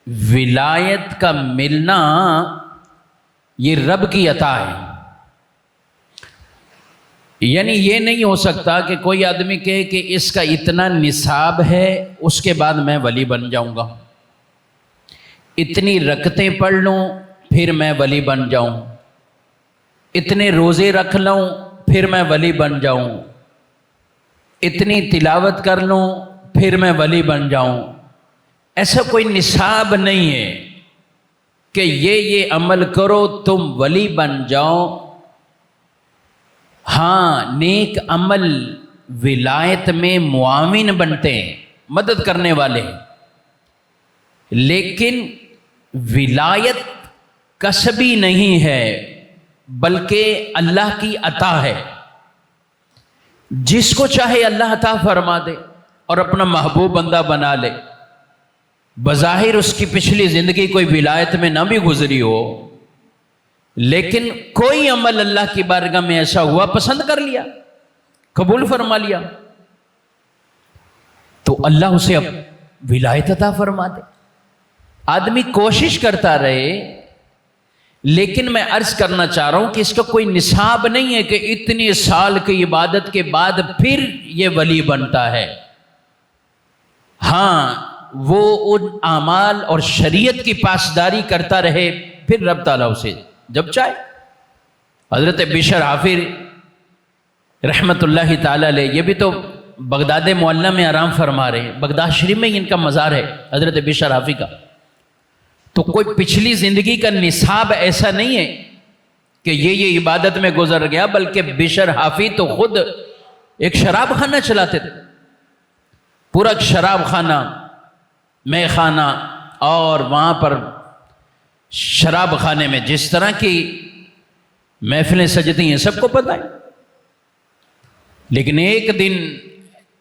ولایت کا ملنا یہ رب کی عطا ہے. یعنی یہ نہیں ہو سکتا کہ کوئی آدمی کہے کہ اس کا اتنا نصاب ہے اس کے بعد میں ولی بن جاؤں گا، اتنی رکعتیں پڑھ لوں پھر میں ولی بن جاؤں، اتنے روزے رکھ لوں پھر میں ولی بن جاؤں، اتنی تلاوت کر لوں پھر میں ولی بن جاؤں. ایسا کوئی نصاب نہیں ہے کہ یہ عمل کرو تم ولی بن جاؤ. ہاں، نیک عمل ولایت میں معاون بنتے ہیں، مدد کرنے والے ہیں، لیکن ولایت کسبی نہیں ہے بلکہ اللہ کی عطا ہے. جس کو چاہے اللہ عطا فرما دے اور اپنا محبوب بندہ بنا لے. بظاہر اس کی پچھلی زندگی کوئی ولایت میں نہ بھی گزری ہو، لیکن کوئی عمل اللہ کی بارگاہ میں ایسا ہوا، پسند کر لیا، قبول فرما لیا، تو اللہ اسے اب ولایت عطا فرما دے. آدمی کوشش کرتا رہے، لیکن میں عرض کرنا چاہ رہا ہوں کہ اس کا کوئی نصاب نہیں ہے کہ اتنے سال کی عبادت کے بعد پھر یہ ولی بنتا ہے. ہاں، وہ ان اعمال اور شریعت کی پاسداری کرتا رہے، پھر رب تعالیٰ اسے جب چاہے. حضرت بشر حافی رحمت اللہ تعالیٰ علیہ، یہ بھی تو بغداد معلیٰ میں آرام فرما رہے ہیں، بغداد شریف میں ان کا مزار ہے حضرت بشر حافی کا. تو کوئی پچھلی زندگی کا نصاب ایسا نہیں ہے کہ یہ عبادت میں گزر گیا، بلکہ بشر حافی تو خود ایک شراب خانہ چلاتے تھے، پورا شراب خانہ، مے خانہ، اور وہاں پر شراب خانے میں جس طرح کی محفلیں سجتی ہیں سب کو پتہ ہے. لیکن ایک دن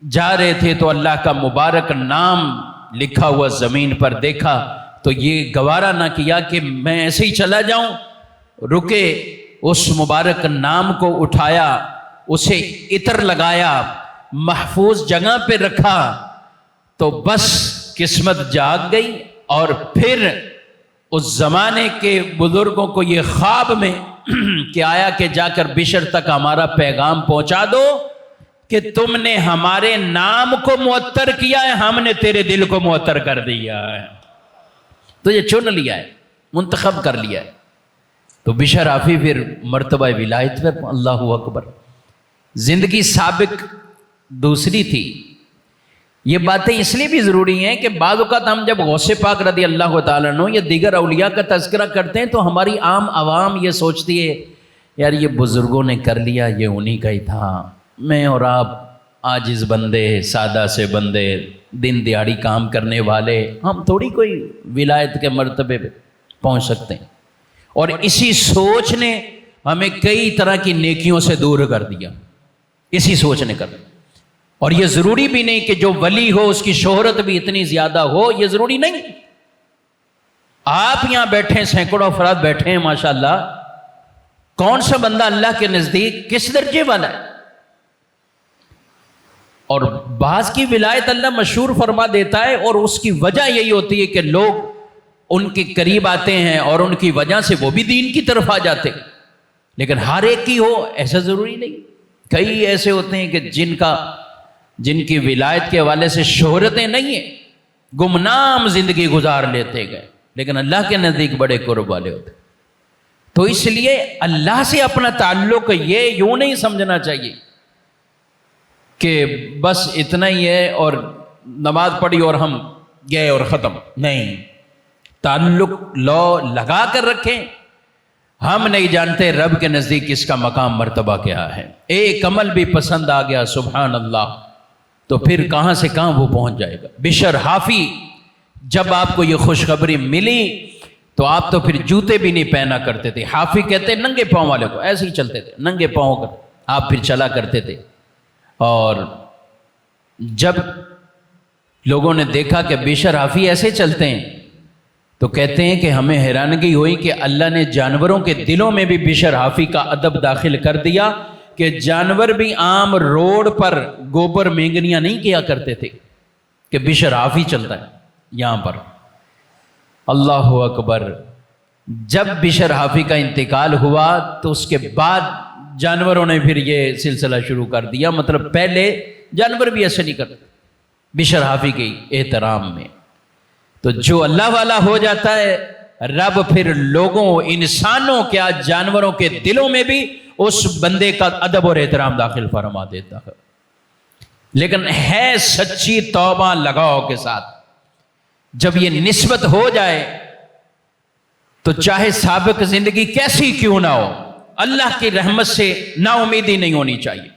جا رہے تھے تو اللہ کا مبارک نام لکھا ہوا زمین پر دیکھا تو یہ گوارا نہ کیا کہ میں ایسے ہی چلا جاؤں. رکے، اس مبارک نام کو اٹھایا، اسے عطر لگایا، محفوظ جگہ پہ رکھا، تو بس قسمت جاگ گئی. اور پھر اس زمانے کے بزرگوں کو یہ خواب میں کہ آیا کہ جا کر بشر تک ہمارا پیغام پہنچا دو کہ تم نے ہمارے نام کو معطر کیا ہے، ہم نے تیرے دل کو معطر کر دیا ہے، تو یہ چن لیا ہے، منتخب کر لیا ہے. تو بشر حافی پھر مرتبہ ولایت پر، اللہ اکبر. زندگی سابق دوسری تھی. یہ باتیں اس لیے بھی ضروری ہیں کہ بعض اوقات ہم جب غوث پاک رضی اللہ تعالیٰ عنہ یا دیگر اولیاء کا تذکرہ کرتے ہیں تو ہماری عام عوام یہ سوچتی ہے یار یہ بزرگوں نے کر لیا، یہ انہی کا ہی تھا، میں اور آپ عاجز بندے، سادہ سے بندے، دن دیہاڑی کام کرنے والے، ہم تھوڑی کوئی ولایت کے مرتبے پہ پہنچ سکتے ہیں. اور اسی سوچ نے ہمیں کئی طرح کی نیکیوں سے دور کر دیا، اسی سوچ نے کر دیا. اور یہ ضروری بھی نہیں کہ جو ولی ہو اس کی شہرت بھی اتنی زیادہ ہو، یہ ضروری نہیں. آپ یہاں بیٹھے ہیں، سینکڑوں افراد بیٹھے ہیں ماشاءاللہ، کون سا بندہ اللہ کے نزدیک کس درجے والا ہے؟ اور بعض کی ولایت اللہ مشہور فرما دیتا ہے، اور اس کی وجہ یہی ہوتی ہے کہ لوگ ان کے قریب آتے ہیں اور ان کی وجہ سے وہ بھی دین کی طرف آ جاتے. لیکن ہر ایک کی ہو ایسا ضروری نہیں. کئی ایسے ہوتے ہیں کہ جن کی ولایت کے حوالے سے شہرتیں نہیں ہیں، گمنام زندگی گزار لیتے گئے، لیکن اللہ کے نزدیک بڑے قرب والے ہوتے. تو اس لیے اللہ سے اپنا تعلق یہ یوں نہیں سمجھنا چاہیے کہ بس اتنا ہی ہے اور نماز پڑھی اور ہم گئے اور ختم. نہیں، تعلق لو لگا کر رکھیں. ہم نہیں جانتے رب کے نزدیک اس کا مقام مرتبہ کیا ہے. ایک عمل بھی پسند آ گیا سبحان اللہ تو پھر کہاں سے کہاں وہ پہنچ جائے گا. بشر حافی جب آپ کو یہ خوشخبری ملی تو آپ تو پھر جوتے بھی نہیں پہنا کرتے تھے. حافی کہتے ننگے پاؤں والے کو، ایسے ہی چلتے تھے ننگے پاؤں کر آپ پھر چلا کرتے تھے. اور جب لوگوں نے دیکھا کہ بشر حافی ایسے چلتے ہیں تو کہتے ہیں کہ ہمیں حیرانگی ہوئی کہ اللہ نے جانوروں کے دلوں میں بھی بشر حافی کا ادب داخل کر دیا کہ جانور بھی عام روڈ پر گوبر مینگنیاں نہیں کیا کرتے تھے کہ بشر حافی چلتا ہے یہاں پر. اللہ اکبر. جب بشر حافی کا انتقال ہوا تو اس کے بعد جانوروں نے پھر یہ سلسلہ شروع کر دیا. مطلب پہلے جانور بھی ایسے نہیں کرتے بشر حافی کے احترام میں. تو جو اللہ والا ہو جاتا ہے رب پھر لوگوں انسانوں کیا جانوروں کے دلوں میں بھی اس بندے کا ادب اور احترام داخل فرما دیتا ہے. لیکن ہے سچی توبہ لگاؤ کے ساتھ. جب یہ نسبت ہو جائے تو چاہے سابق زندگی کیسی کیوں نہ ہو اللہ کی رحمت سے نا امیدی نہیں ہونی چاہیے.